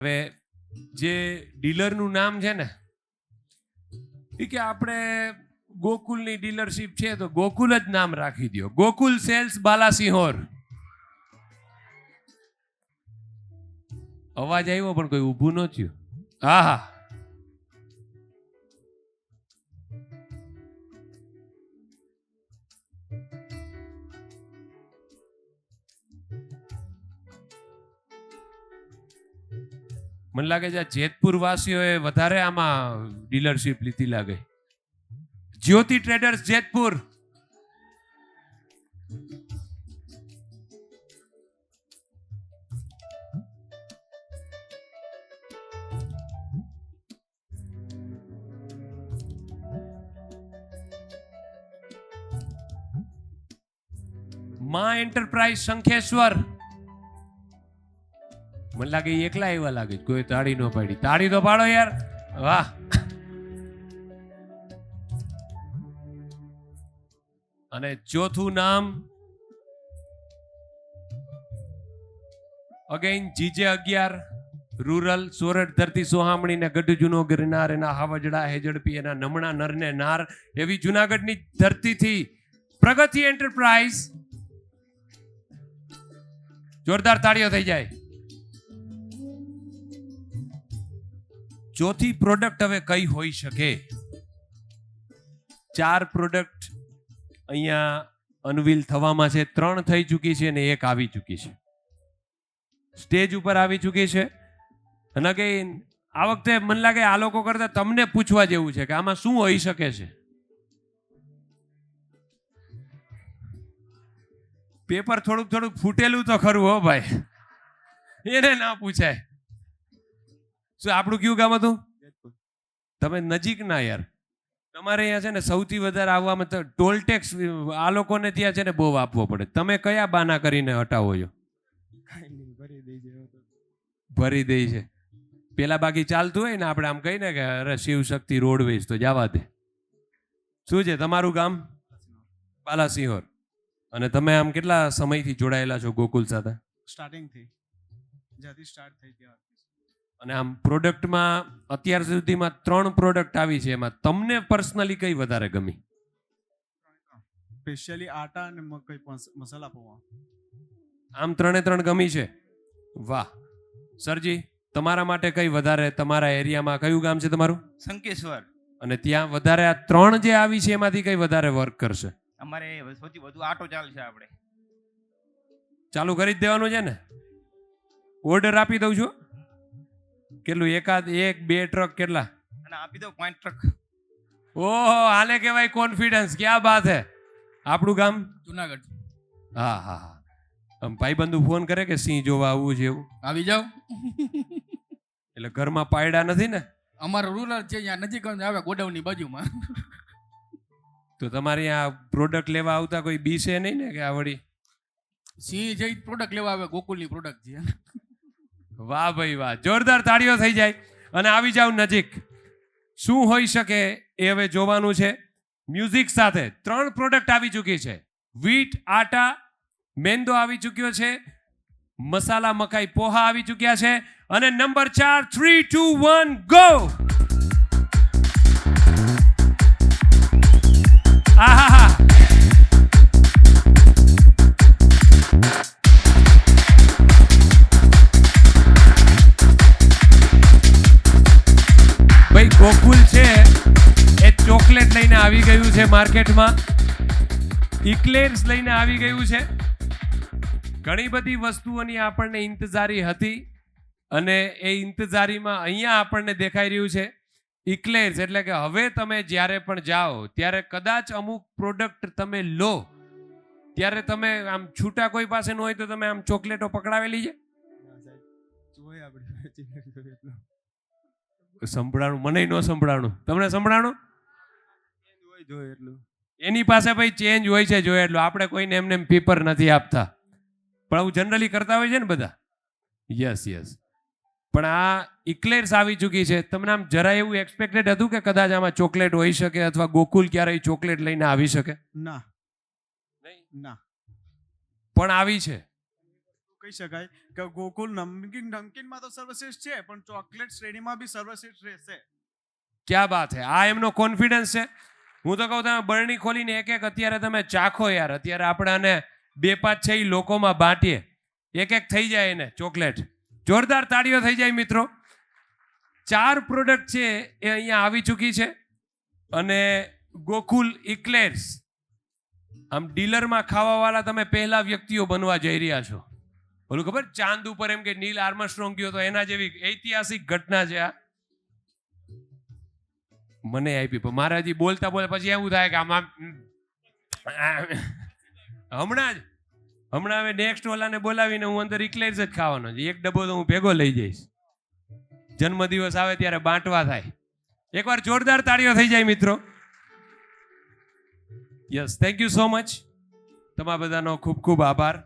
હવે જે ડીલરનું નામ છે ને એ કે આપણે ગોકુલની ડીલરશીપ છે તો ગોકુલ જ નામ રાખી દો, ગોકુલ સેલ્સ બાલાસિહોર. અવાજ આવ્યો પણ કોઈ ઊભું ન થયું. હા હા, મને લાગે છે જેતપુર વાસીઓએ વધારે આમાં ડીલરશીપ લીધી લાગે. જ્યોતિ ટ્રેડર્સ જેતપુર. માં એન્ટરપ્રાઇઝ શંખેશ્વર. મને લાગે એકલા એવા લાગે, કોઈ તાળી ન પાડી. તાળી તો પાડો યાર, વાહ. અને ચોથું નામ અગેન જીજે 11 રૂરલ. સોરઠ ધરતી સોહામણી ને ગઢ જૂનો ગિરનાર, એના હાવજડા હેજડપી, એના નમણા નરને નાર, એવી જુનાગઢની ધરતીથી પ્રગતિ એન્ટરપ્રાઇઝ. જોરદાર તાળીઓ થઈ જાય. ચોથી પ્રોડક્ટ હવે કઈ હોઈ શકે? 4 પ્રોડક્ટ અહીંયા અનવીલ થવામાં છે. 3 થઈ ચૂકી છે અને 1 આવી ચૂકી છે, સ્ટેજ ઉપર આવી ચૂકી છે. અને અગેન આ વખતે મને લાગે આ લોકો કરતા તમને પૂછવા જેવું છે કે આમાં શું હોઈ શકે છે. પેપર થોડુંક ફૂટેલું તો ખરું હો ભાઈ, એને ના પૂછાય. શું આપણું કયું ગામ હતું? તમે નજીક ના યાર. તમારે અહીંયા છે ને સૌથી વધારે આવવામાં તો ટોલ ટેક્સ આ લોકોને ત્યાં છે ને બહુ આપવો પડે. તમે કયા બાના કરીને હટાવો છો? ભરી દે છે પેલા. બાકી ચાલતું હોય ને આપણે આમ કહીને કે અરે શિવ શક્તિ રોડવેઝ તો જવા દે. શું છે તમારું ગામ? બાલાસિહોર. અને તમે આમ કેટલા સમયથી જોડાયેલા છો ગોકુલ સાથે? સ્ટાર્ટિંગથી, જ્યાંથી સ્ટાર્ટ થઈ ત્યાં. અને આમ પ્રોડક્ટમાં અત્યાર સુધીમાં 3 પ્રોડક્ટ આવી છે, એમાં તમને પર્સનલી કઈ વધારે ગમી? સ્પેશિયલી આટા અને મકઈ મસાલા પૌવા. આમ 3 ગમી છે, વાહ. સરજી, તમારા માટે કઈ વધારે? તમારા એરિયામાં કયું ગામ છે તમારું? શંકેશ્વર. અને ત્યાં વધારે આ 3 જે આવી છે એમાંથી કઈ વધારે વર્ક કરશે? અમારે સૌથી વધુ આટો ચાલશે. આપણે ચાલુ કરી જ દેવાનું છે ને. ઓર્ડર આપી દઉં છું. કેટલું? 1 2 ટ્રક કેટલા? અને આપી દો 5 ટ્રક. ઓહો, હાલે કેવાય કોન્ફિડન્સ. ક્યાં બાત હે. આપણું ગામ? જુનાગઢ. હા હા હા. ભાઈબંધુ ફોન કરે કે સિંહ જોવા આવવું છે એવું? આવી જાવ. એટલે ઘરમાં પાયડા નથી ને? અમારો રૂરલ છે, અહીંયા નજીક જ આવે, ગોડાઉનની બાજુમાં. તો તમારે અહીંયા પ્રોડક્ટ લેવા આવતા કોઈ બી છે નહીં ને કે આ વળી? સિંહ જે પ્રોડક્ટ લેવા આવે ગોકુલની પ્રોડક્ટ છે. વાહ ભાઈ વાહ, જોરદાર તાળીઓ થઈ જાય. અને આવી જાવ નજીક. શું હોઈ શકે એ હવે જોવાનું છે. મ્યુઝિક સાથે 3 પ્રોડક્ટ આવી ચૂકી છે. વીટ આટા મેંદો આવી ચૂક્યો છે, મસાલા મકાઈ પોહા આવી ચૂક્યા છે, અને નંબર 4 3 2 1 ગો. આહાહા, ભાઈ ગોકુલ છે એ ચોકલેટ લઈને આવી ગયું છે માર્કેટમાં. ઇક્લેર્સ લઈને આવી ગયું છે. ઘણી બધી વસ્તુઓની આપણને ઇંતજારી હતી અને એ ઇંતજારીમાં અહીંયા આપણને દેખાઈ રહ્યું છે ઇક્લેર્સ. એટલે કે હવે તમે જ્યારે પણ જાઓ ત્યારે કદાચ અમુક પ્રોડક્ટ તમે લો ત્યારે તમે આમ છૂટા કોઈ પાસે ન હોય તો તમે આમ ચોકલેટો પકડાવેલી છે? સંભળાણું મને ન સંભળાણું. તમને સંભળાણું? એની પાસે ભાઈ ચેન્જ હોય છે જોઈએ એટલું. આપણે કોઈને એમને પેપર નથી આપતા, પણ આવું જનરલી કરતા હોય છે ને બધા. Yes yes. પણ આ ઇક્લેર્સ આવી ચૂકી છે. તમને આમ જરા એવું એક્સપેક્ટેડ હતું કે કદાચ આમાં ચોકલેટ હોઈ શકે અથવા ગોકુલ ક્યારેય ચોકલેટ લઈને આવી શકે? ના, નહીં ના. પણ આવી છે. કહી શકાય કે ગોકુલ નમકીનમાં તો સર્વશ્રેષ્ઠ છે પણ ચોકલેટ શ્રેણીમાં બી સર્વશ્રેષ્ઠ રહેશે. ક્યાં બાત છે, આ એમનો કોન્ફિડન્સ છે. હું તો કહું તમે બરણી ખોલીને એક એક અત્યારે તમે ચાખો યાર. અત્યારે આપણે આને 2-5 6 લોકોમાં બાંટીએ, એક એક થઈ જાય એને ચોકલેટ. જોરદાર તાળીઓ થઈ જાય મિત્રો. 4 પ્રોડક્ટ છે એ અહીંયા આવી ચૂકી છે અને ગોકુલ ઇક્લેર્સ આમ ડીલરમાં ખાવાવાળા તમે પહેલા વ્યક્તિઓ બનવા જઈ રહ્યા છો. ઓલું ખબર ચાંદ ઉપર એમ કે નીલ આર્મસ્ટ્રોંગ ગયો તો એના જેવી ઐતિહાસિક ઘટના છે આ. મને આપી પણ મારે હજી બોલતા પછી એવું થાય કે આમાં હમણાં હવે નેક્સ્ટ ઓલાને બોલાવીને હું અંદર ઇક્લેર્સ જ ખાવાનો છે. 1 ડબ્બો તો હું ભેગો લઈ જઈશ. જન્મદિવસ આવે ત્યારે બાંટવા થાય. એકવાર જોરદાર તાળીઓ થઈ જાય મિત્રો. Yes, thank you so much. તમારા બધાનો ખૂબ ખૂબ આભાર.